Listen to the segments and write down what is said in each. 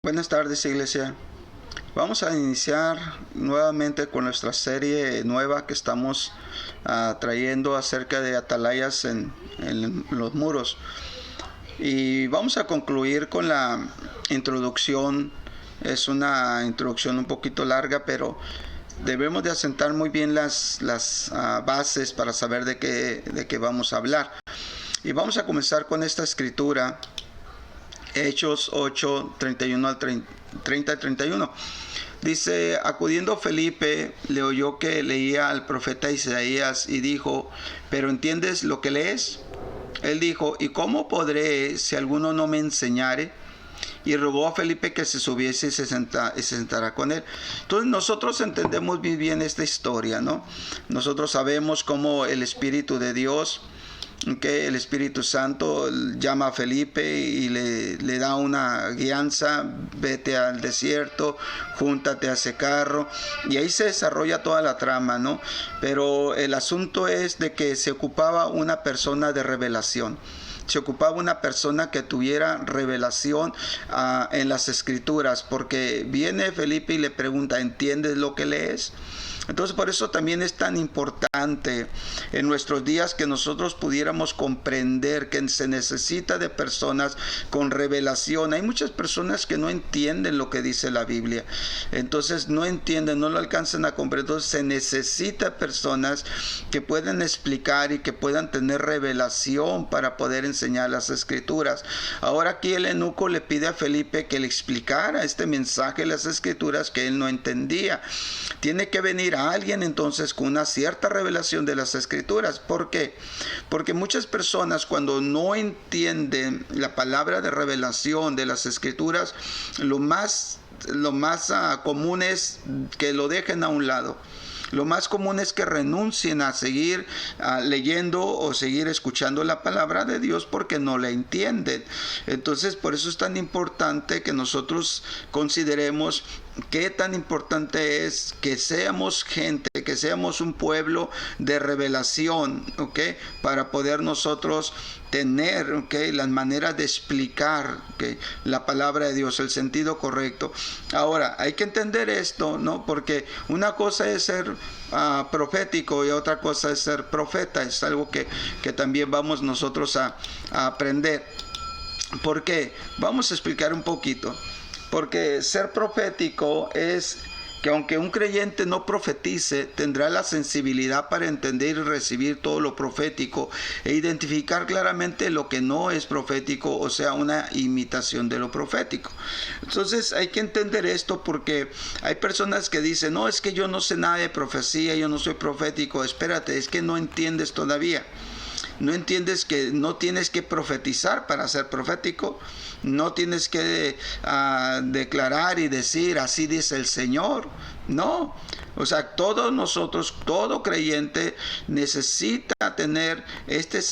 Buenas tardes, iglesia. Vamos a iniciar nuevamente con nuestra serie nueva que estamos trayendo acerca de atalayas en los muros. Y vamos a concluir con la introducción. Es una introducción un poquito larga, pero debemos de asentar muy bien las bases para saber de qué vamos a hablar. Y vamos a comenzar con esta escritura. Hechos 8, 31 al 30 y 31. Dice, acudiendo Felipe, le oyó que leía al profeta Isaías y dijo, ¿pero entiendes lo que lees? Él dijo, ¿y cómo podré si alguno no me enseñare? Y rogó a Felipe que se subiese y se sentara con él. Entonces nosotros entendemos muy bien esta historia, ¿no? Nosotros sabemos cómo el Espíritu de Dios, que el Espíritu Santo llama a Felipe y le da una guianza: vete al desierto, júntate a ese carro, y ahí se desarrolla toda la trama, ¿no? Pero el asunto es de que se ocupaba una persona de revelación. Se ocupaba una persona que tuviera revelación en las escrituras, porque viene Felipe y le pregunta, ¿entiendes lo que lees? Entonces por eso también es tan importante en nuestros días que nosotros pudiéramos comprender que se necesita de personas con revelación. Hay muchas personas que no entienden lo que dice la Biblia, entonces no entienden, no lo alcanzan a comprender. Entonces se necesita personas que puedan explicar y que puedan tener revelación para poder enseñar las escrituras. Ahora aquí el eunuco le pide a Felipe que le explicara este mensaje de las escrituras que él no entendía. Tiene que venir a alguien entonces con una cierta revelación de las escrituras. ¿Por qué? Porque muchas personas, cuando no entienden la palabra de revelación de las escrituras, lo más común es que lo dejen a un lado. Lo más común es que renuncien a seguir leyendo o seguir escuchando la palabra de Dios porque no la entienden. Entonces, por eso es tan importante que nosotros consideremos qué tan importante es que seamos gente, que seamos un pueblo de revelación, ¿ok? Para poder nosotros tener, ¿okay?, las maneras de explicar, ¿okay?, la palabra de Dios, el sentido correcto. Ahora, hay que entender esto, ¿no? Porque una cosa es ser profético y otra cosa es ser profeta. Es algo que también vamos nosotros a aprender. ¿Por qué? Vamos a explicar un poquito. Porque ser profético es que aunque un creyente no profetice, tendrá la sensibilidad para entender y recibir todo lo profético e identificar claramente lo que no es profético, o sea, una imitación de lo profético. Entonces hay que entender esto, porque hay personas que dicen, no, es que yo no sé nada de profecía, yo no soy profético. Espérate, es que no entiendes todavía. No entiendes que no tienes que profetizar para ser profético. No tienes que declarar y decir, así dice el Señor. No. O sea, todos nosotros, todo creyente necesita tener esta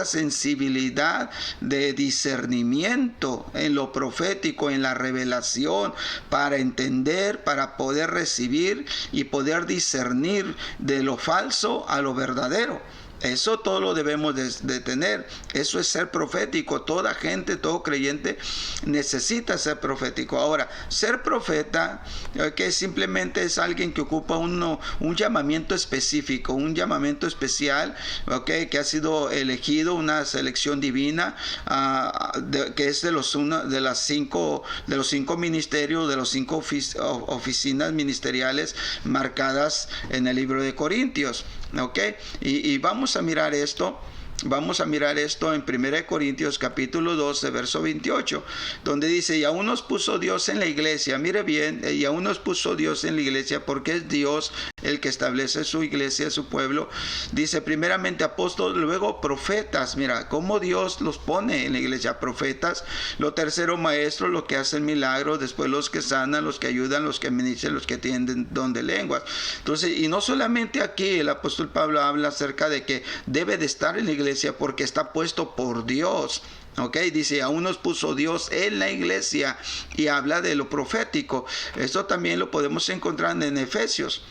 sensibilidad de discernimiento en lo profético, en la revelación, para entender, para poder recibir y poder discernir de lo falso a lo verdadero. Eso todo lo debemos de tener. Eso es ser profético. Toda gente, todo creyente necesita ser profético. Ahora, ser profeta, que simplemente es alguien que ocupa un llamamiento específico, un llamamiento especial, que ha sido elegido, una selección divina, que es de los 5 ministerios, de los 5 oficinas ministeriales marcadas en el libro de Corintios. Y vamos a mirar esto. Vamos a mirar esto en 1 Corintios capítulo 12, verso 28, donde dice, y aún nos puso Dios en la iglesia. Mire bien, y aún nos puso Dios en la iglesia, porque es Dios el que establece su iglesia, su pueblo. Dice, primeramente apóstoles, luego profetas. Mira, cómo Dios los pone en la iglesia: profetas. Lo tercero, maestros, los que hacen milagros. Después los que sanan, los que ayudan, los que ministran, los que tienen don de lenguas. Entonces, y no solamente aquí el apóstol Pablo habla acerca de que debe de estar en la iglesia porque está puesto por Dios. Ok, dice, aún nos puso Dios en la iglesia, y habla de lo profético. Esto también lo podemos encontrar en Efesios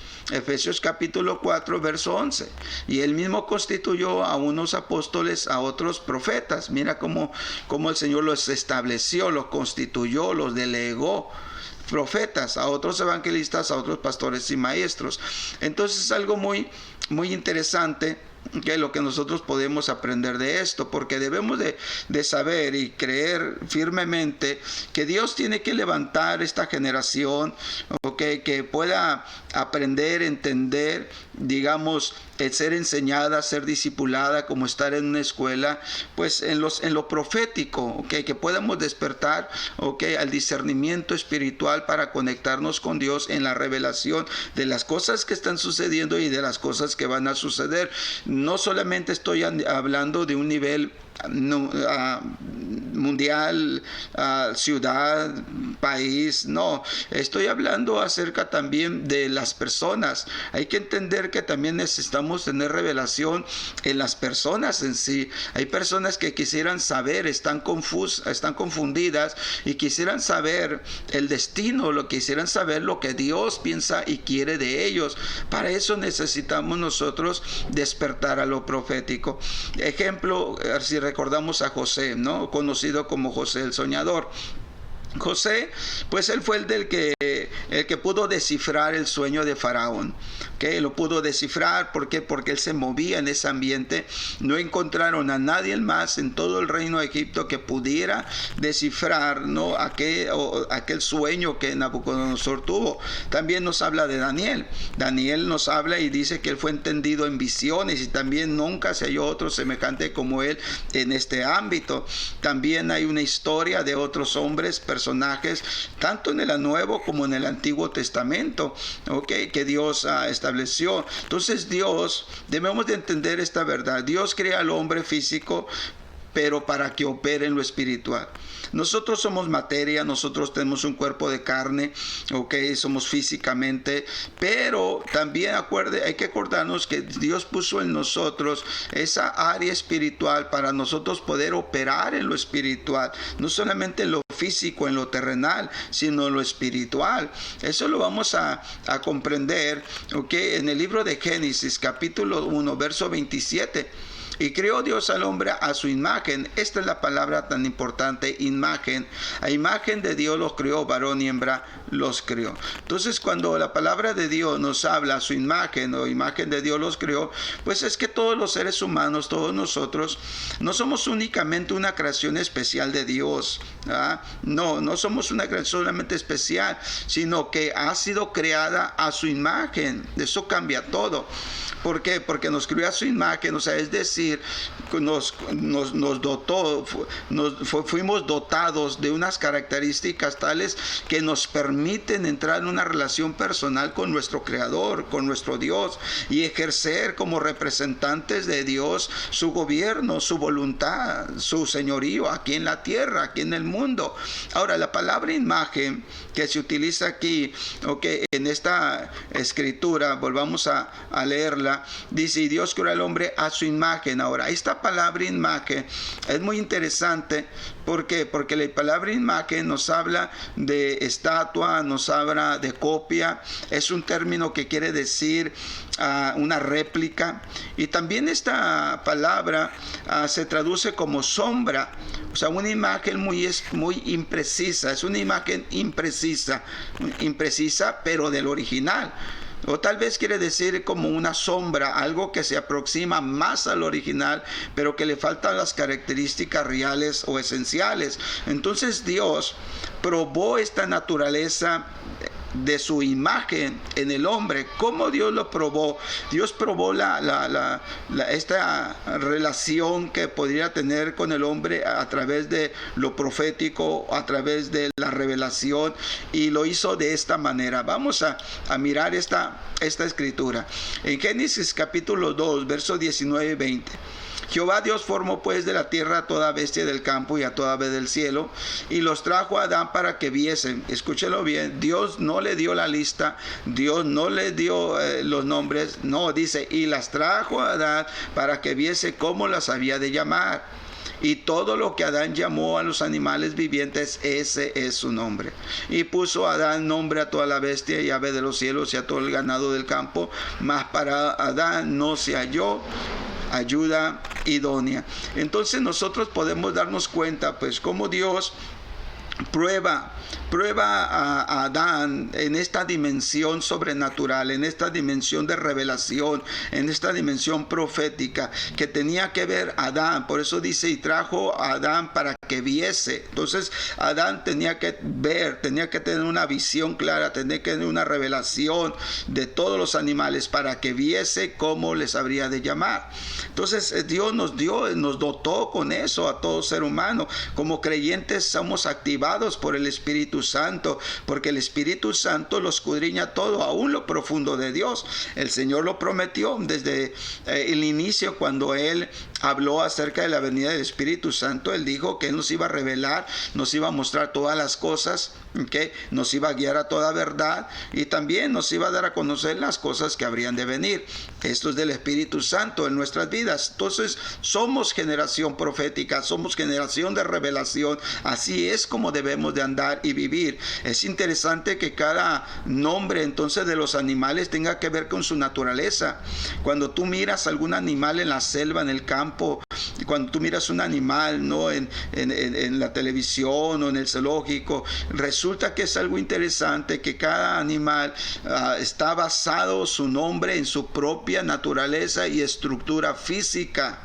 capítulo 4, verso 11. Y él mismo constituyó a unos apóstoles, a otros profetas. Mira cómo el Señor los estableció, los constituyó, los delegó. Profetas, a otros evangelistas, a otros pastores y maestros. Entonces es algo muy interesante, que lo que nosotros podemos aprender de esto, porque debemos de saber y creer firmemente que Dios tiene que levantar esta generación, que pueda aprender, entender, digamos, ser enseñada, ser discipulada, como estar en una escuela, pues en lo profético, que podamos despertar al discernimiento espiritual para conectarnos con Dios en la revelación de las cosas que están sucediendo y de las cosas que van a suceder. No solamente estoy hablando de un nivel mundial, ciudad, país, no, estoy hablando acerca también de las personas. Hay que entender que también necesitamos tener revelación en las personas en sí. Hay personas que quisieran saber, están confundidas y quisieran saber el destino, quisieran saber lo que Dios piensa y quiere de ellos. Para eso necesitamos nosotros despertar a lo profético. Ejemplo, si recordamos a José, ¿no? Conocido como José el soñador. José, pues él fue el que pudo descifrar el sueño de Faraón, que lo pudo descifrar. ¿Por qué? Porque él se movía en ese ambiente. No encontraron a nadie más en todo el reino de Egipto que pudiera descifrar, ¿no?, aquel sueño que Nabucodonosor tuvo. También nos habla de Daniel. Daniel nos habla y dice que él fue entendido en visiones, y también nunca se halló otro semejante como él en este ámbito. También hay una historia de otros hombres, personajes, tanto en el Nuevo como en el Antiguo Testamento, que Dios estableció. Entonces debemos de entender esta verdad. Dios crea al hombre físico, pero para que opere en lo espiritual. Nosotros somos materia, nosotros tenemos un cuerpo de carne, somos físicamente, pero también hay que acordarnos que Dios puso en nosotros esa área espiritual para nosotros poder operar en lo espiritual, no solamente en lo físico, en lo terrenal, sino en lo espiritual. Eso lo vamos a comprender, en el libro de Génesis, capítulo 1, verso 27. Y creó Dios al hombre a su imagen. Esta es la palabra tan importante, imagen. A imagen de Dios los creó, varón y hembra los creó. Entonces, cuando la palabra de Dios nos habla a su imagen, o imagen de Dios los creó, pues es que todos los seres humanos, todos nosotros, no somos únicamente una creación especial de Dios. No somos una creación solamente especial, sino que ha sido creada a su imagen. Eso cambia todo. ¿Por qué? Porque nos creó a su imagen, es decir, nos dotó, fuimos dotados de unas características tales que nos permiten entrar en una relación personal con nuestro Creador, con nuestro Dios, y ejercer como representantes de Dios su gobierno, su voluntad, su señorío aquí en la tierra, aquí en el mundo. Ahora, la palabra imagen que se utiliza aquí, en esta escritura, volvamos a leerla. Dice, y Dios creó al hombre a su imagen. Ahora, esta palabra imagen es muy interesante. ¿Por qué? Porque la palabra imagen nos habla de estatua, nos habla de copia. Es un término que quiere decir una réplica. Y también esta palabra se traduce como sombra. Una imagen muy imprecisa. Es una imagen imprecisa, pero del original. O tal vez quiere decir como una sombra, algo que se aproxima más al original, pero que le faltan las características reales o esenciales. Entonces Dios probó esta naturaleza de su imagen en el hombre. ¿Cómo Dios lo probó? Dios probó esta relación que podría tener con el hombre a través de lo profético, a través de la revelación, y lo hizo de esta manera. Vamos a mirar esta escritura. En Génesis capítulo 2, versos 19 y 20. Jehová Dios formó pues de la tierra a toda bestia del campo y a toda ave del cielo, y los trajo a Adán para que viesen. Escúchelo bien, Dios no le dio la lista, Dios no le dio los nombres, no, dice, y las trajo a Adán para que viese cómo las había de llamar. Y todo lo que Adán llamó a los animales vivientes, ese es su nombre. Y puso Adán nombre a toda la bestia y ave de los cielos y a todo el ganado del campo, mas para Adán no se halló ayuda idónea. Entonces nosotros podemos darnos cuenta, pues, cómo Dios prueba a Adán en esta dimensión sobrenatural, en esta dimensión de revelación, en esta dimensión profética que tenía que ver Adán. Por eso dice, y trajo a Adán para que viese. Entonces Adán tenía que ver, tenía que tener una visión clara, tenía que tener una revelación de todos los animales para que viese cómo les habría de llamar. Entonces Dios nos dotó con eso a todo ser humano. Como creyentes somos activados por el Espíritu Santo, porque el Espíritu Santo lo escudriña todo, aún lo profundo de Dios. El Señor lo prometió desde el inicio, cuando Él habló acerca de la venida del Espíritu Santo. Él dijo que Él nos iba a revelar, nos iba a mostrar todas las cosas, que nos iba a guiar a toda verdad, y también nos iba a dar a conocer las cosas que habrían de venir. Esto es del Espíritu Santo en nuestras vidas. Entonces somos generación profética, somos generación de revelación. Así es como debemos de andar y vivir. Es interesante que cada nombre entonces de los animales tenga que ver con su naturaleza. Cuando tú miras algún animal en la selva, en el campo, cuando tú miras un animal, ¿no?, en la televisión o en el zoológico, resulta que es algo interesante que cada animal está basado su nombre en su propia naturaleza y estructura física.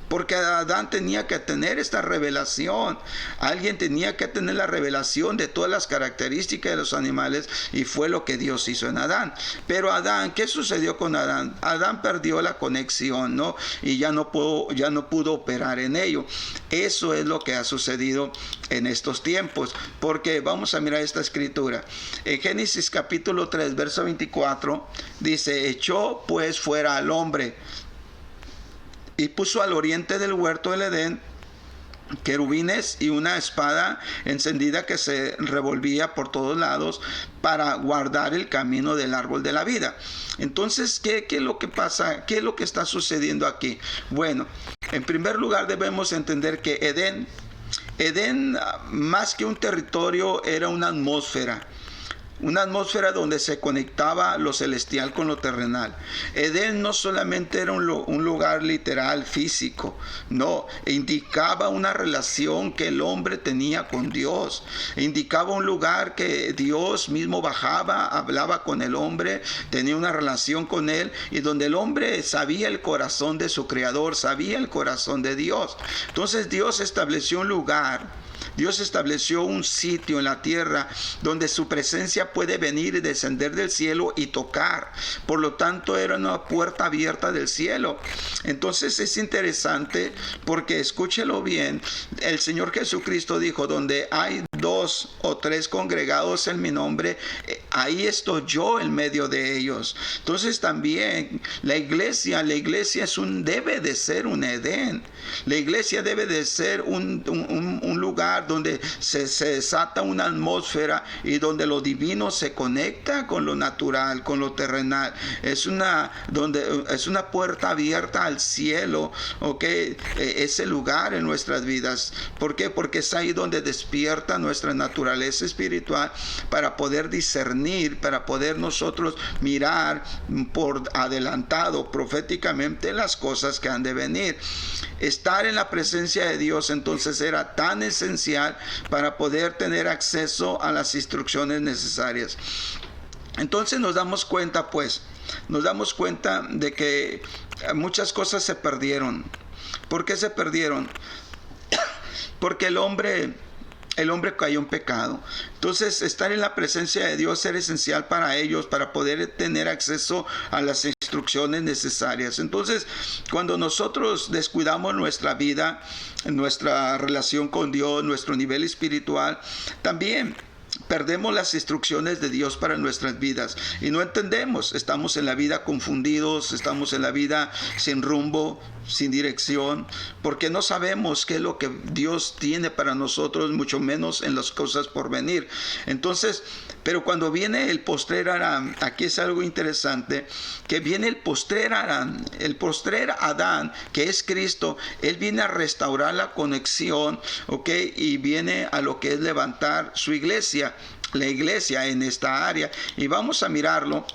Porque Adán tenía que tener esta revelación. Alguien tenía que tener la revelación de todas las características de los animales, y fue lo que Dios hizo en Adán. Pero Adán, ¿qué sucedió con Adán? Adán perdió la conexión, ¿no? Y ya no pudo operar en ello. Eso es lo que ha sucedido en estos tiempos. Porque vamos a mirar esta escritura. En Génesis capítulo 3, verso 24, dice: echó pues fuera al hombre, y puso al oriente del huerto del Edén querubines y una espada encendida que se revolvía por todos lados para guardar el camino del árbol de la vida. Entonces, ¿qué es lo que pasa? ¿Qué es lo que está sucediendo aquí? Bueno, en primer lugar debemos entender que Edén, más que un territorio, era una atmósfera. Una atmósfera donde se conectaba lo celestial con lo terrenal. Edén no solamente era un lugar literal, físico, no, indicaba una relación que el hombre tenía con Dios. Indicaba un lugar que Dios mismo bajaba, hablaba con el hombre, tenía una relación con él, y donde el hombre sabía el corazón de su Creador, sabía el corazón de Dios. Entonces Dios estableció un lugar. Dios estableció un sitio en la tierra donde su presencia puede venir y descender del cielo y tocar. Por lo tanto, era una puerta abierta del cielo. Entonces es interesante porque, escúchelo bien, el Señor Jesucristo dijo: donde hay 2 o 3 congregados en mi nombre, ahí estoy yo en medio de ellos. Entonces también la iglesia debe de ser un Edén. La iglesia debe de ser un lugar donde se desata una atmósfera y donde lo divino se conecta con lo natural, con lo terrenal. Es una puerta abierta al cielo, ¿ok? Ese lugar en nuestras vidas. ¿Por qué? Porque es ahí donde despierta nuestra naturaleza espiritual para poder discernir, para poder nosotros mirar por adelantado proféticamente las cosas que han de venir. Estar en la presencia de Dios entonces era tan esencial para poder tener acceso a las instrucciones necesarias. Entonces nos damos cuenta de que muchas cosas se perdieron. ¿Por qué se perdieron? Porque el hombre cayó en pecado. Entonces, estar en la presencia de Dios era esencial para ellos, para poder tener acceso a las instrucciones necesarias. Entonces, cuando nosotros descuidamos nuestra vida, nuestra relación con Dios, nuestro nivel espiritual, también perdemos las instrucciones de Dios para nuestras vidas y no entendemos. Estamos en la vida confundidos, estamos en la vida sin rumbo, sin dirección, porque no sabemos qué es lo que Dios tiene para nosotros, mucho menos en las cosas por venir. Entonces, pero cuando viene el postrer Adán, aquí es algo interesante, que viene el postrer Adán, que es Cristo. Él viene a restaurar la conexión, ¿ok? Y viene a lo que es levantar su iglesia, la iglesia en esta área. Y vamos a mirarlo.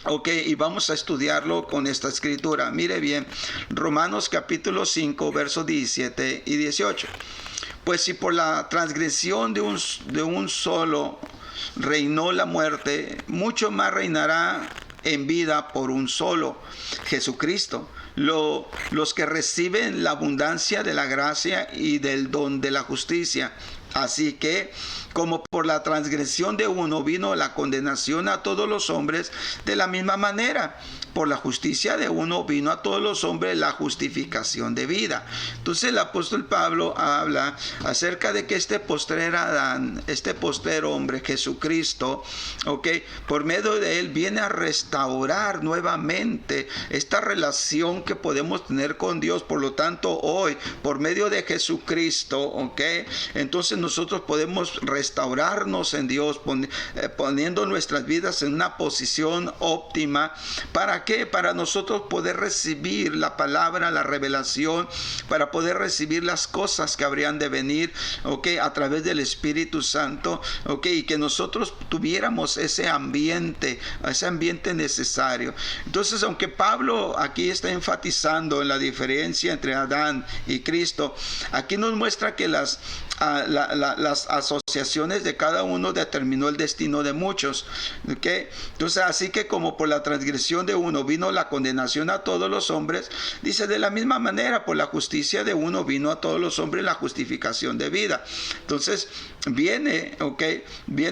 Ok, y vamos a estudiarlo con esta escritura. Mire bien, Romanos capítulo 5, versos 17 y 18. Pues si por la transgresión de un solo reinó la muerte, mucho más reinará en vida por un solo, Jesucristo. Los que reciben la abundancia de la gracia y del don de la justicia. Así que, como por la transgresión de uno vino la condenación a todos los hombres, de la misma manera, por la justicia de uno vino a todos los hombres la justificación de vida. Entonces el apóstol Pablo habla acerca de que este postrer Adán, este postrer hombre, Jesucristo, por medio de él viene a restaurar nuevamente esta relación que podemos tener con Dios. Por lo tanto, hoy, por medio de Jesucristo, entonces nosotros podemos restaurarnos en Dios, poniendo nuestras vidas en una posición óptima. ¿Para qué? Para nosotros poder recibir la palabra, la revelación, para poder recibir las cosas que habrían de venir, a través del Espíritu Santo, y que nosotros tuviéramos ese ambiente necesario. Entonces, aunque Pablo aquí está enfatizando en la diferencia entre Adán y Cristo, aquí nos muestra que las asociaciones de cada uno determinó el destino de muchos. Entonces, así que como por la transgresión de uno vino la condenación a todos los hombres, dice, de la misma manera por la justicia de uno vino a todos los hombres la justificación de vida. Entonces viene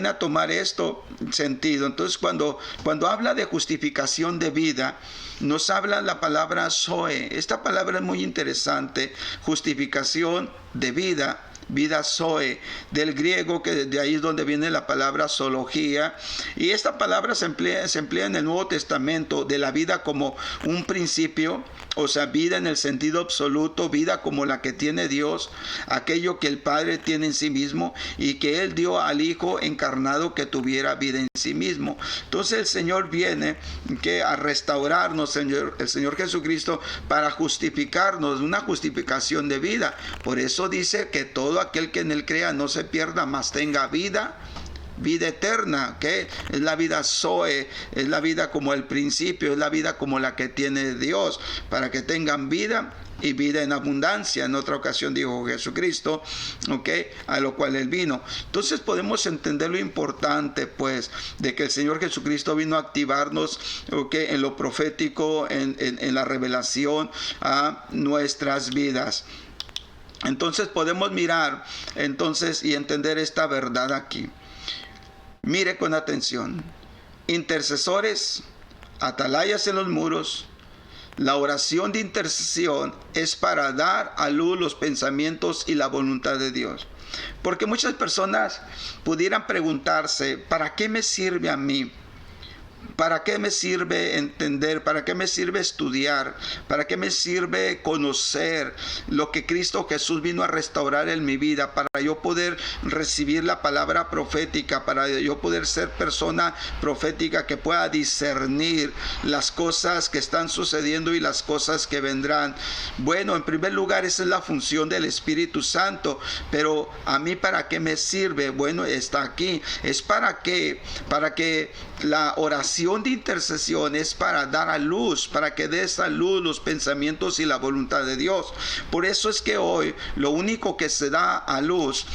a tomar esto sentido. Entonces cuando habla de justificación de vida, nos habla la palabra zoe. Esta palabra es muy interesante, justificación de vida. Vida zoe, del griego, que de ahí es donde viene la palabra zoología, y esta palabra se emplea en el Nuevo Testamento de la vida como un principio, o sea, vida en el sentido absoluto, vida como la que tiene Dios, aquello que el Padre tiene en sí mismo y que Él dio al Hijo encarnado que tuviera vida en sí mismo. Entonces el Señor viene a restaurarnos, el Señor Jesucristo, para justificarnos, una justificación de vida. Por eso dice que todo aquel que en él crea no se pierda, mas tenga vida eterna, que es la vida zoe, es la vida como el principio, es la vida como la que tiene Dios, para que tengan vida y vida en abundancia. En otra ocasión dijo Jesucristo, a lo cual él vino. Entonces podemos entender lo importante, pues, de que el Señor Jesucristo vino a activarnos, en lo profético, en la revelación a nuestras vidas. Entonces podemos mirar y entender esta verdad aquí. Mire con atención. Intercesores, atalayas en los muros. La oración de intercesión es para dar a luz los pensamientos y la voluntad de Dios. Porque muchas personas pudieran preguntarse, ¿para qué me sirve a mí? ¿Para qué me sirve entender? ¿Para qué me sirve estudiar? ¿Para qué me sirve conocer lo que Cristo Jesús vino a restaurar en mi vida? Para yo poder recibir la palabra profética, para yo poder ser persona profética que pueda discernir las cosas que están sucediendo y las cosas que vendrán. Bueno, en primer lugar, esa es la función del Espíritu Santo. Pero a mí, ¿para qué me sirve? Bueno, está aquí. Es para que la oración de intercesión es para dar a luz, para que dé a luz los pensamientos y la voluntad de Dios. Por eso es que hoy lo único que se da a luz,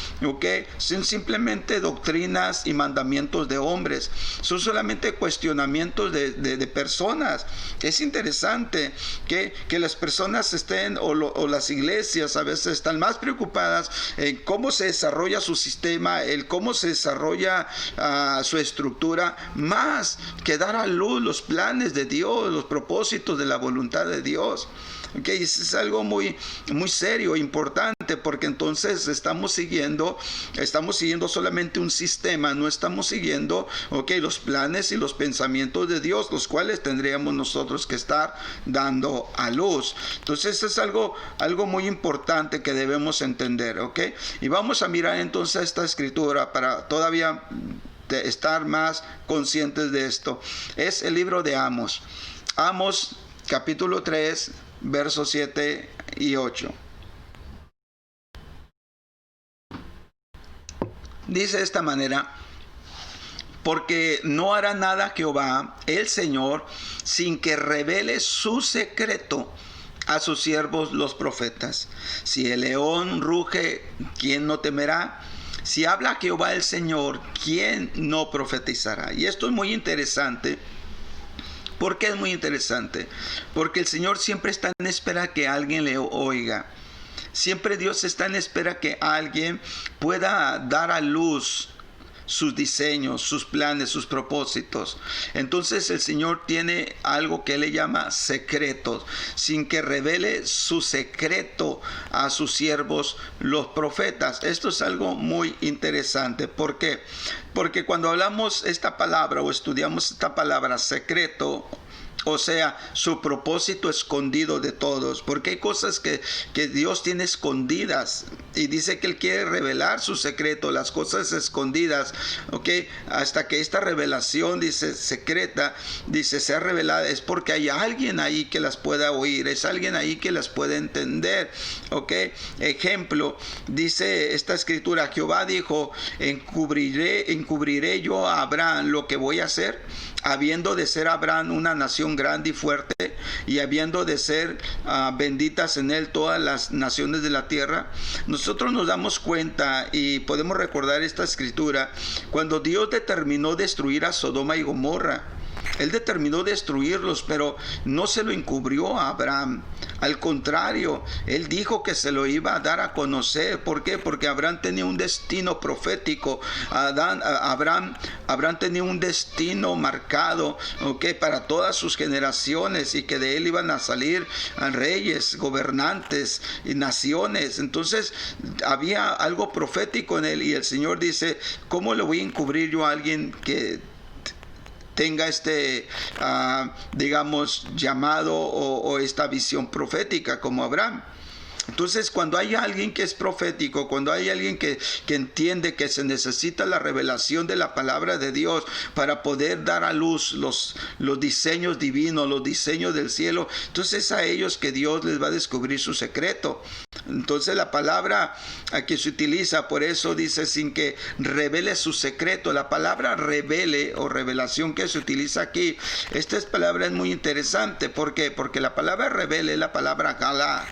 son simplemente doctrinas y mandamientos de hombres. Son solamente cuestionamientos de personas. Es interesante que las personas estén, o las iglesias a veces están más preocupadas en cómo se desarrolla su sistema, cómo se desarrolla su estructura, más que dar a luz los planes de Dios, los propósitos de la voluntad de Dios. Okay, eso es algo muy serio, importante, porque entonces estamos siguiendo solamente un sistema, no estamos siguiendo los planes y los pensamientos de Dios, los cuales tendríamos nosotros que estar dando a luz. Entonces es algo muy importante que debemos entender, y vamos a mirar entonces esta escritura para todavía estar más conscientes de esto. Es el libro de Amos, capítulo 3, versos 7 y 8. Dice de esta manera: porque no hará nada Jehová, el Señor, sin que revele su secreto a sus siervos los profetas. Si el león ruge, ¿quién no temerá? Si habla Jehová el Señor, ¿quién no profetizará? Y esto es muy interesante. ¿Por qué es muy interesante? Porque el Señor siempre está en espera que alguien le oiga. Siempre Dios está en espera que alguien pueda dar a luz sus diseños, sus planes, sus propósitos. Entonces el Señor tiene algo que Él le llama secretos, sin que revele su secreto a sus siervos, los profetas. Esto es algo muy interesante. ¿Por qué? Porque cuando hablamos esta palabra o estudiamos esta palabra secreto, o sea, su propósito escondido de todos, porque hay cosas que Dios tiene escondidas y dice que Él quiere revelar su secreto, las cosas escondidas, hasta que esta revelación, dice, secreta, dice, sea revelada, es porque hay alguien ahí que las pueda oír, es alguien ahí que las puede entender, Ejemplo, dice esta escritura: Jehová dijo, encubriré yo a Abraham lo que voy a hacer, habiendo de ser Abraham una nación grande y fuerte, y habiendo de ser benditas en él todas las naciones de la tierra. Nosotros nos damos cuenta y podemos recordar esta escritura cuando Dios determinó destruir a Sodoma y Gomorra. Él determinó destruirlos, pero no se lo encubrió a Abraham. Al contrario, Él dijo que se lo iba a dar a conocer. ¿Por qué? Porque Abraham tenía un destino profético. Abraham tenía un destino marcado, para todas sus generaciones, y que de él iban a salir reyes, gobernantes y naciones. Entonces había algo profético en él, y el Señor dice: ¿cómo le voy a encubrir yo a alguien que tenga llamado o esta visión profética como Abraham? Entonces, cuando hay alguien que es profético, cuando hay alguien que entiende que se necesita la revelación de la palabra de Dios para poder dar a luz los diseños divinos, los diseños del cielo, entonces es a ellos que Dios les va a descubrir su secreto. Entonces la palabra que se utiliza, por eso dice sin que revele su secreto. La palabra revele o revelación que se utiliza aquí, esta palabra es muy interesante. ¿Por qué? Porque la palabra revele es la palabra galá.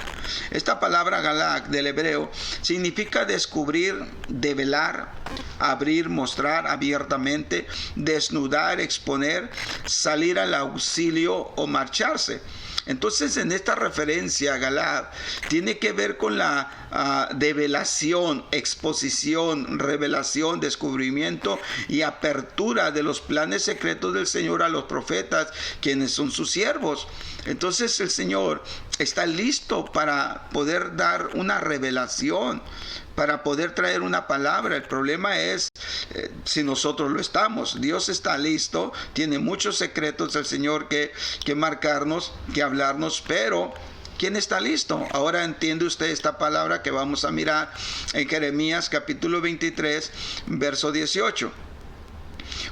Esta palabra galá del hebreo significa descubrir, develar, abrir, mostrar abiertamente, desnudar, exponer, salir al auxilio o marcharse. Entonces, en esta referencia, Galá tiene que ver con la develación, exposición, revelación, descubrimiento y apertura de los planes secretos del Señor a los profetas, quienes son sus siervos. Entonces, el Señor está listo para poder dar una revelación, para poder traer una palabra. El problema es si nosotros lo estamos. Dios está listo, tiene muchos secretos el Señor que marcarnos, que hablarnos, pero ¿quién está listo? Ahora entiende usted esta palabra que vamos a mirar en Jeremías capítulo 23, verso 18.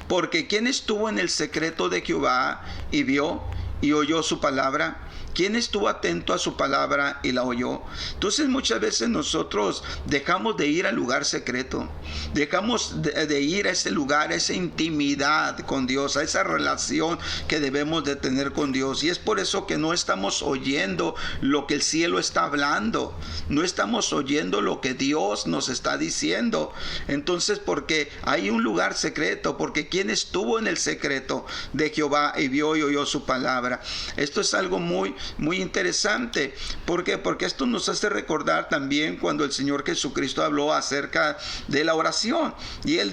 Porque ¿quién estuvo en el secreto de Jehová y vio y oyó su palabra? ¿Quién estuvo atento a su palabra y la oyó? Entonces muchas veces nosotros dejamos de ir al lugar secreto, dejamos de ir a ese lugar, a esa intimidad con Dios, a esa relación que debemos de tener con Dios. Y es por eso que no estamos oyendo lo que el cielo está hablando, no estamos oyendo lo que Dios nos está diciendo. Entonces, porque hay un lugar secreto, porque ¿quién estuvo en el secreto de Jehová y vio y oyó su palabra? palabra. Esto es algo muy, muy interesante. ¿Por qué? Porque esto nos hace recordar también cuando el Señor Jesucristo habló acerca de la oración. Y Él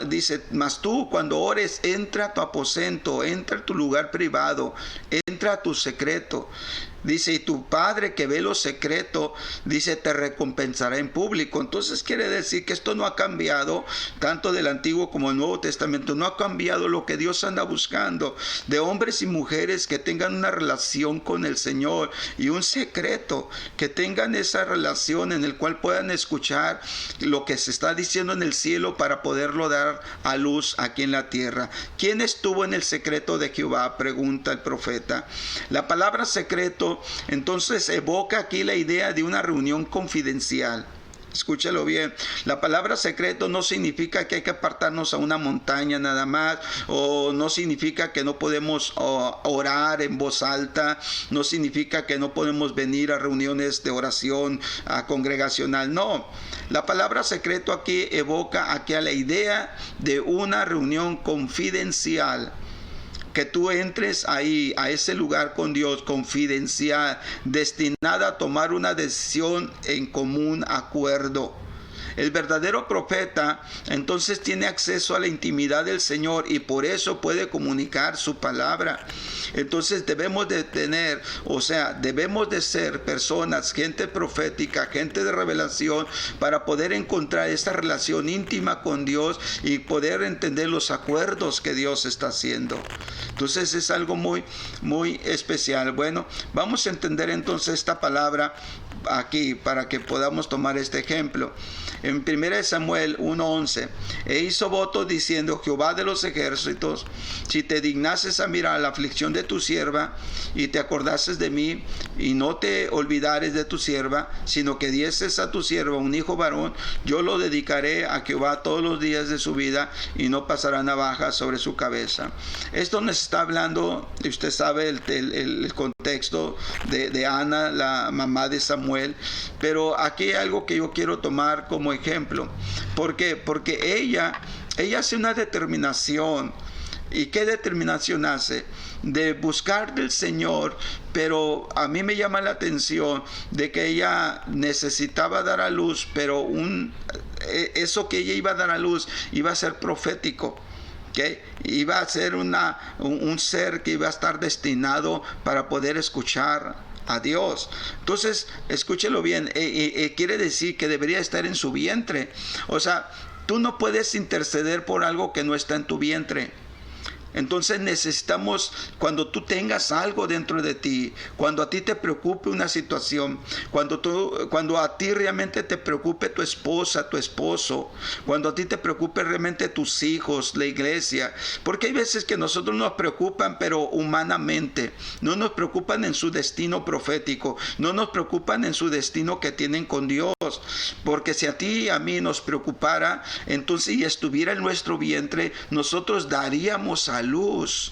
dice, mas tú cuando ores, entra a tu aposento, entra a tu lugar privado, entra a tu secreto. Dice, y tu Padre que ve lo secreto, dice, te recompensará en público. Entonces quiere decir que esto no ha cambiado, tanto del Antiguo como el Nuevo Testamento. No ha cambiado lo que Dios anda buscando, de hombres y mujeres que tengan una relación con el Señor y un secreto, que tengan esa relación en el cual puedan escuchar lo que se está diciendo en el cielo para poderlo dar a luz aquí en la tierra. ¿Quién estuvo en el secreto de Jehová?, pregunta el profeta. La palabra secreto entonces evoca aquí la idea de una reunión confidencial. Escúchalo bien. La palabra secreto no significa que hay que apartarnos a una montaña nada más, o no significa que no podemos orar en voz alta, no significa que no podemos venir a reuniones de oración congregacional. No, la palabra secreto aquí evoca aquí a la idea de una reunión confidencial. Que tú entres ahí, a ese lugar con Dios, confidencial, destinada a tomar una decisión en común acuerdo. El verdadero profeta entonces tiene acceso a la intimidad del Señor y por eso puede comunicar su palabra. Entonces debemos de tener, debemos de ser personas, gente profética, gente de revelación, para poder encontrar esta relación íntima con Dios y poder entender los acuerdos que Dios está haciendo. Entonces es algo muy, muy especial. Bueno, vamos a entender entonces esta palabra aquí para que podamos tomar este ejemplo. En 1 Samuel 1:11, e hizo voto diciendo, Jehová de los ejércitos, si te dignases a mirar la aflicción de tu sierva y te acordases de mí y no te olvidares de tu sierva, sino que dieses a tu sierva un hijo varón, yo lo dedicaré a Jehová todos los días de su vida y no pasará navaja sobre su cabeza. Esto nos está hablando, usted sabe el contexto de Ana, la mamá de Samuel, pero aquí hay algo que yo quiero tomar como ejemplo. ¿Por qué? Porque ella hace una determinación. ¿Y qué determinación hace? De buscar del Señor, pero a mí me llama la atención de que ella necesitaba dar a luz, pero eso que ella iba a dar a luz iba a ser profético. ¿Okay? Iba a ser un ser que iba a estar destinado para poder escuchar a Dios. Entonces, escúchelo bien, quiere decir que debería estar en su vientre. O sea, tú no puedes interceder por algo que no está en tu vientre. Entonces necesitamos, cuando tú tengas algo dentro de ti, cuando a ti te preocupe una situación, cuando a ti realmente te preocupe tu esposa, tu esposo, cuando a ti te preocupe realmente tus hijos, la iglesia, porque hay veces que nosotros nos preocupan, pero humanamente, no nos preocupan en su destino profético, no nos preocupan en su destino que tienen con Dios, porque si a ti y a mí nos preocupara, entonces y estuviera en nuestro vientre, nosotros daríamos a luz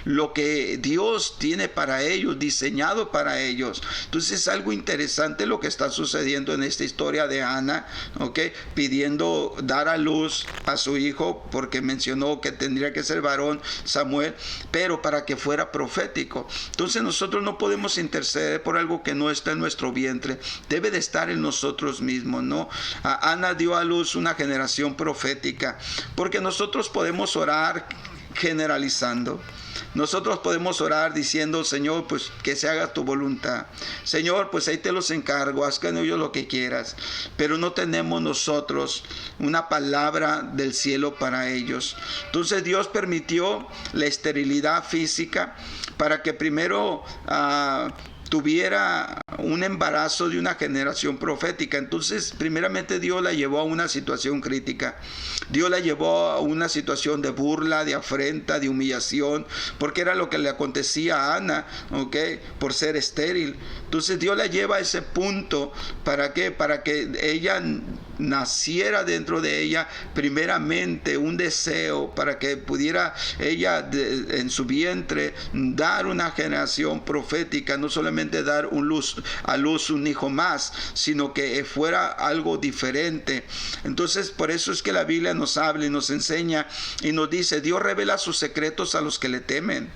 lo que Dios tiene para ellos, diseñado para ellos. Entonces es algo interesante lo que está sucediendo en esta historia de Ana, pidiendo dar a luz a su hijo, porque mencionó que tendría que ser varón, Samuel, pero para que fuera profético. Entonces nosotros no podemos interceder por algo que no está en nuestro vientre, debe de estar en nosotros mismos, ¿no? Ana dio a luz una generación profética, porque nosotros podemos orar generalizando. Nosotros podemos orar diciendo, Señor, pues que se haga tu voluntad. Señor, pues ahí te los encargo, haz con ellos lo que quieras. Pero no tenemos nosotros una palabra del cielo para ellos. Entonces Dios permitió la esterilidad física para que primero tuviera un embarazo de una generación profética. Entonces primeramente Dios la llevó a una situación crítica. Dios la llevó a una situación de burla, de afrenta, de humillación, porque era lo que le acontecía a Ana, por ser estéril. Entonces Dios la lleva a ese punto. ¿Para qué? Para que ella naciera dentro de ella primeramente un deseo para que pudiera ella en su vientre dar una generación profética, no solamente dar a luz un hijo más, sino que fuera algo diferente. Entonces, por eso es que la Biblia nos habla y nos enseña y nos dice: Dios revela sus secretos a los que le temen.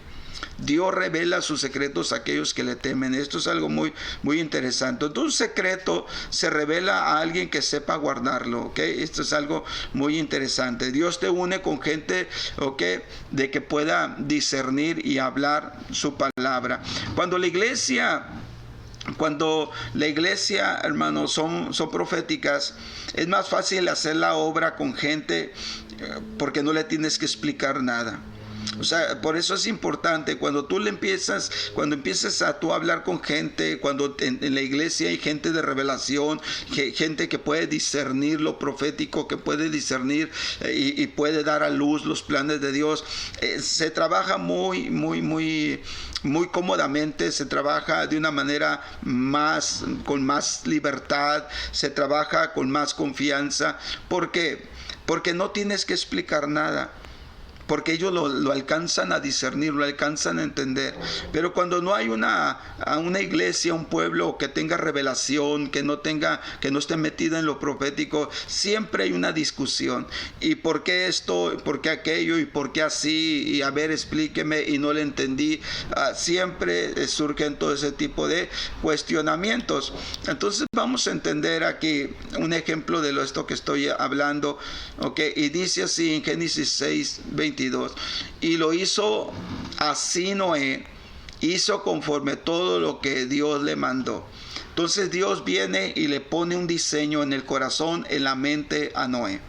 Dios revela sus secretos a aquellos que le temen. Esto es algo muy, muy interesante. Entonces, un secreto se revela a alguien que sepa guardarlo, ¿ok? Esto es algo muy interesante. Dios te une con gente, ¿ok?, de que pueda discernir y hablar su palabra. Cuando la iglesia, hermanos, son proféticas, es más fácil hacer la obra con gente porque no le tienes que explicar nada. O sea, por eso es importante cuando empiezas a tú hablar con gente, cuando en la iglesia hay gente de revelación, gente que puede discernir lo profético, que puede discernir y puede dar a luz los planes de Dios. Se trabaja muy cómodamente, se trabaja de una manera con más libertad, se trabaja con más confianza. ¿Por qué? Porque no tienes que explicar nada, porque ellos lo alcanzan a discernir, lo alcanzan a entender. Pero cuando no hay una iglesia, un pueblo que tenga revelación, que no esté metida en lo profético, siempre hay una discusión. ¿Y por qué esto? ¿Por qué aquello? ¿Y por qué así? Y a ver, explíqueme, y no le entendí. Siempre surgen todo ese tipo de cuestionamientos. Entonces vamos a entender aquí un ejemplo de esto que estoy hablando, ¿ok? Y dice así en Génesis 6:22. Y lo hizo así Noé, hizo conforme todo lo que Dios le mandó. Entonces Dios viene y le pone un diseño en el corazón, en la mente a Noé.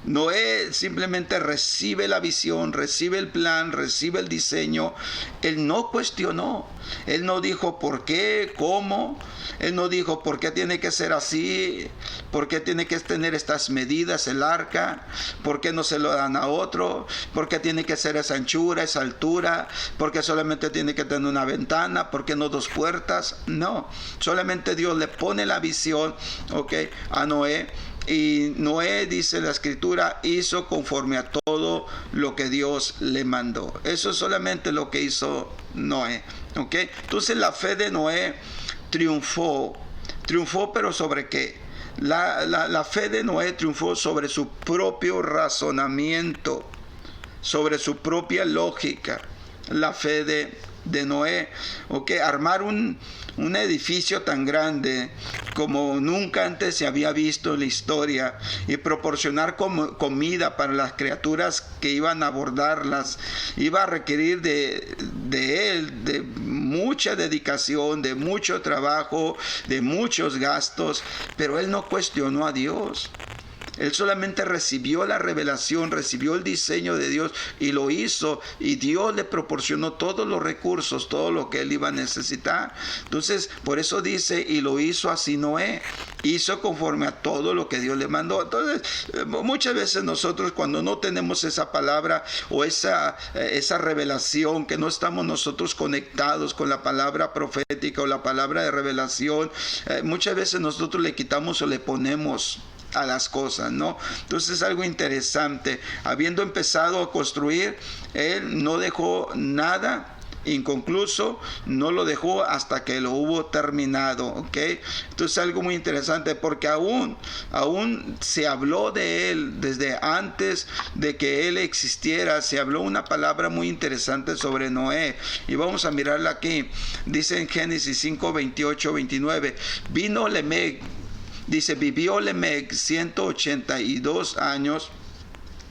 Noé simplemente recibe la visión, recibe el plan, recibe el diseño. Él no cuestionó. Él no dijo por qué, cómo. Él no dijo por qué tiene que ser así, por qué tiene que tener estas medidas el arca, por qué no se lo dan a otro, por qué tiene que ser esa anchura, esa altura, por qué solamente tiene que tener una ventana, por qué no 2 puertas. No, solamente Dios le pone la visión, ¿ok?, a Noé. Y Noé, dice la escritura, hizo conforme a todo lo que Dios le mandó. Eso es solamente lo que hizo Noé, ¿ok? Entonces la fe de Noé triunfó, pero ¿sobre qué? La fe de Noé triunfó sobre su propio razonamiento, sobre su propia lógica. La fe de Noé, ¿ok? Armar un edificio tan grande como nunca antes se había visto en la historia y proporcionar comida para las criaturas que iban a abordarlas, iba a requerir de él, de mucha dedicación, de mucho trabajo, de muchos gastos, pero él no cuestionó a Dios. Él solamente recibió la revelación, recibió el diseño de Dios y lo hizo, y Dios le proporcionó todos los recursos, todo lo que él iba a necesitar. Entonces, por eso dice, y lo hizo así Noé, hizo conforme a todo lo que Dios le mandó. Entonces, muchas veces nosotros, cuando no tenemos esa palabra o esa revelación, que no estamos nosotros conectados con la palabra profética o la palabra de revelación, muchas veces nosotros le quitamos o le ponemos a las cosas, ¿no? Entonces es algo interesante. Habiendo empezado a construir, él no dejó nada inconcluso, no lo dejó hasta que lo hubo terminado, ¿ok? Entonces es algo muy interesante, porque aún se habló de él desde antes de que él existiera. Se habló una palabra muy interesante sobre Noé, y vamos a mirarla aquí. Dice en Génesis 5:28-29, vino Lemec. Dice, vivió Lemec 182 años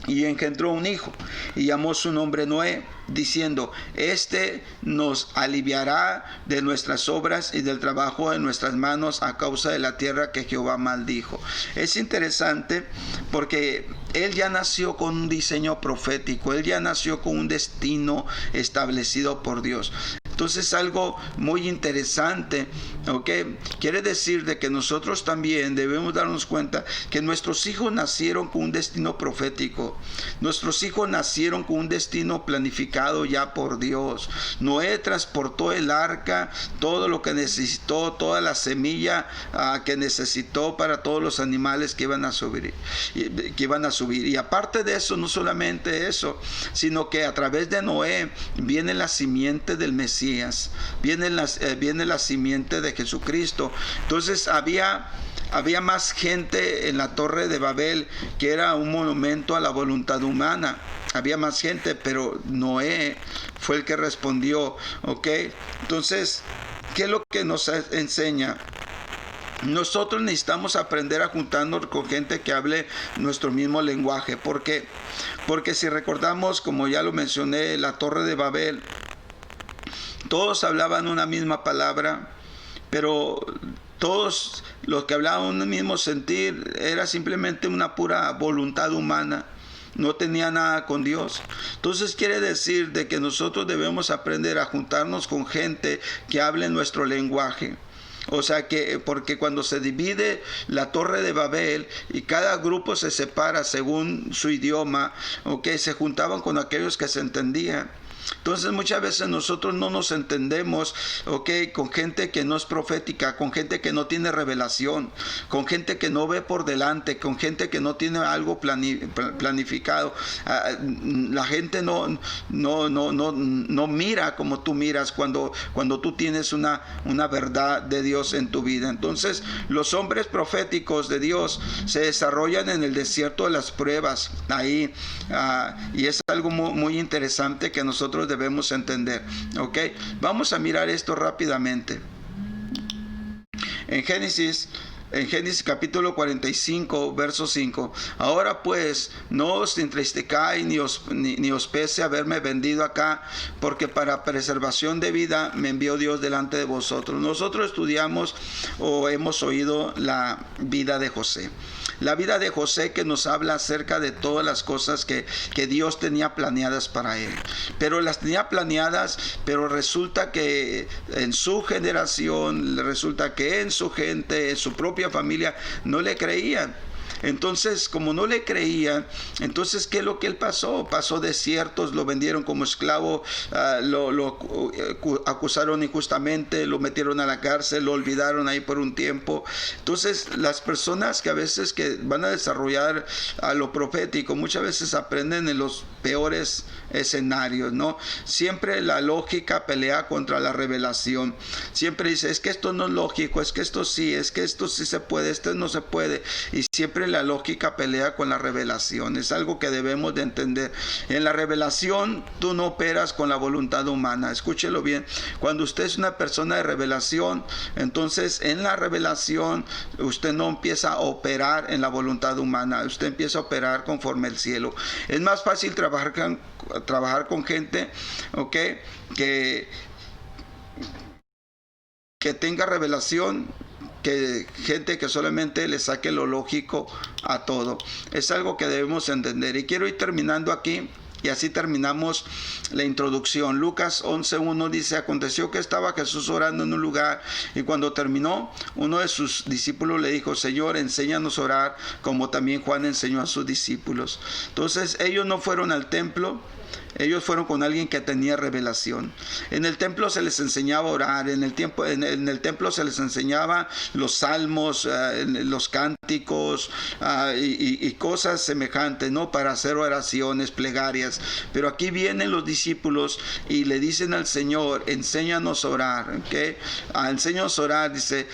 y engendró un hijo, y llamó su nombre Noé, diciendo, este nos aliviará de nuestras obras y del trabajo de nuestras manos a causa de la tierra que Jehová maldijo. Es interesante porque él ya nació con un diseño profético, él ya nació con un destino establecido por Dios. Entonces algo muy interesante, ¿ok? Quiere decir de que nosotros también debemos darnos cuenta que nuestros hijos nacieron con un destino profético. Nuestros hijos nacieron con un destino planificado ya por Dios. Noé transportó el arca, todo lo que necesitó, toda la semilla que necesitó para todos los animales que iban a subir. Y aparte de eso, no solamente eso, sino que a través de Noé viene la simiente del Mesías, viene la simiente de Jesucristo. Entonces había más gente en la Torre de Babel, que era un monumento a la voluntad humana. Había más gente, pero Noé fue el que respondió, ¿ok? Entonces, ¿qué es lo que nos enseña? Nosotros necesitamos aprender a juntarnos con gente que hable nuestro mismo lenguaje. ¿Por qué? Porque si recordamos, como ya lo mencioné, la Torre de Babel, todos hablaban una misma palabra, pero todos los que hablaban un mismo sentir era simplemente una pura voluntad humana. No tenía nada con Dios. Entonces quiere decir de que nosotros debemos aprender a juntarnos con gente que hable nuestro lenguaje. O sea que, porque cuando se divide la Torre de Babel y cada grupo se separa según su idioma, okay, se juntaban con aquellos que se entendían. Entonces muchas veces nosotros no nos entendemos, con gente que no es profética, con gente que no tiene revelación, con gente que no ve por delante, con gente que no tiene algo planificado. La gente no mira como tú miras cuando tú tienes una verdad de Dios en tu vida. Entonces los hombres proféticos de Dios se desarrollan en el desierto de las pruebas, ahí, y es algo muy interesante que nosotros debemos entender. ¿Ok? Vamos a mirar esto rápidamente. En Génesis capítulo 45, verso 5. Ahora pues, no os entristezcáis ni os pese haberme vendido acá, porque para preservación de vida me envió Dios delante de vosotros. Nosotros estudiamos o hemos oído la vida de José. La vida de José, que nos habla acerca de todas las cosas que Dios tenía planeadas para él. Pero las tenía planeadas, pero resulta que en su generación, resulta que en su gente, en su propia familia, no le creían. Entonces, como no le creían, entonces, ¿qué es lo que él pasó? Pasó desiertos, lo vendieron como esclavo, lo acusaron injustamente, lo metieron a la cárcel, lo olvidaron ahí por un tiempo. Entonces, las personas que a veces que van a desarrollar a lo profético, muchas veces aprenden en los peores escenarios, ¿no? Siempre la lógica pelea contra la revelación. Siempre dice, es que esto no es lógico, es que esto sí se puede, esto no se puede. Y siempre la lógica pelea con la revelación. Es algo que debemos de entender. En la revelación tú no operas con la voluntad humana. Escúchelo bien. Cuando usted es una persona de revelación, entonces en la revelación usted no empieza a operar en la voluntad humana. Usted empieza a operar conforme el cielo. Es más fácil trabajar con gente, que tenga revelación, que gente que solamente le saque lo lógico a todo. Es algo que debemos entender. Y quiero ir terminando aquí, y así terminamos la introducción. Lucas 11:1 dice: aconteció que estaba Jesús orando en un lugar, y cuando terminó, uno de sus discípulos le dijo: Señor, enséñanos a orar, como también Juan enseñó a sus discípulos. Entonces ellos no fueron al templo. Ellos fueron con alguien que tenía revelación. En el templo se les enseñaba a orar. En el templo se les enseñaba los salmos, los cánticos y cosas semejantes, ¿no? Para hacer oraciones, plegarias. Pero aquí vienen los discípulos y le dicen al Señor: enséñanos a orar. ¿Okay? Enséñanos a orar, dice,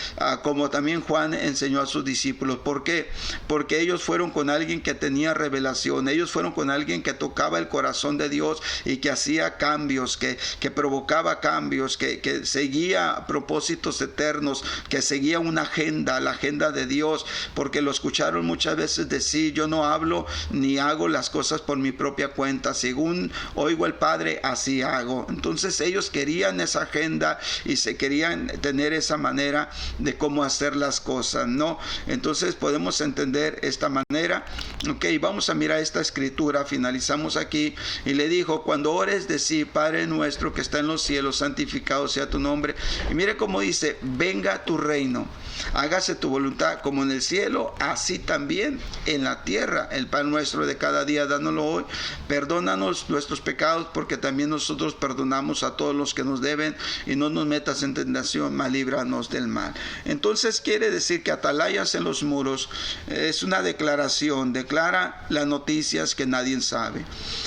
como también Juan enseñó a sus discípulos. ¿Por qué? Porque ellos fueron con alguien que tenía revelación. Ellos fueron con alguien que tocaba el corazón de Dios y que hacía cambios, que provocaba cambios, que seguía propósitos eternos, que seguía una agenda, la agenda de Dios, porque lo escucharon muchas veces decir: yo no hablo ni hago las cosas por mi propia cuenta, según oigo el Padre, así hago. Entonces ellos querían esa agenda y se querían tener esa manera de cómo hacer las cosas, ¿no? Entonces podemos entender esta manera manera. Ok, vamos a mirar esta escritura, finalizamos aquí. Y le dijo: cuando ores, decid: Padre nuestro que está en los cielos, santificado sea tu nombre. Y mire cómo dice: venga tu reino, hágase tu voluntad como en el cielo, así también en la tierra. El pan nuestro de cada día, dánoslo hoy. Perdónanos nuestros pecados, porque también nosotros perdonamos a todos los que nos deben, y no nos metas en tentación, mas líbranos del mal. Entonces quiere decir que atalayas en los muros es una declaración, declara las noticias que nadie sabe.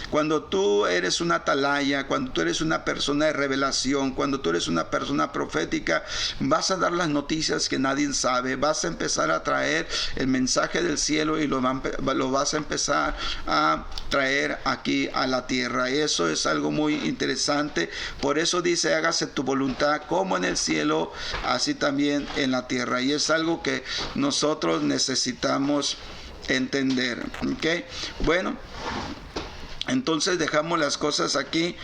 Cuando tú eres una atalaya, cuando tú eres una persona de revelación, cuando tú eres una persona profética, vas a dar las noticias que nadie sabe, vas a empezar a traer el mensaje del cielo y lo vas a empezar a traer aquí a la tierra. Eso es algo muy interesante. Por eso dice: hágase tu voluntad como en el cielo, así también en la tierra. Y es algo que nosotros necesitamos entender. ¿Okay? Bueno, entonces dejamos las cosas aquí,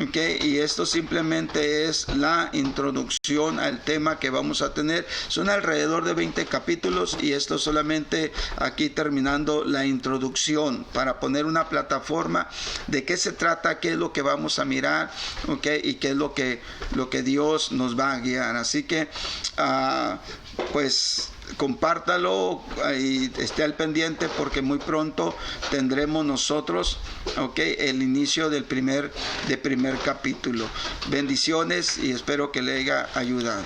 ¿okay? Y esto simplemente es la introducción al tema que vamos a tener. Son alrededor de 20 capítulos, y esto solamente aquí terminando la introducción para poner una plataforma de qué se trata, qué es lo que vamos a mirar, ¿okay? Y qué es lo que Dios nos va a guiar. Así que pues compártalo y esté al pendiente, porque muy pronto tendremos nosotros, el inicio del primer capítulo. Bendiciones, y espero que le haya ayudado.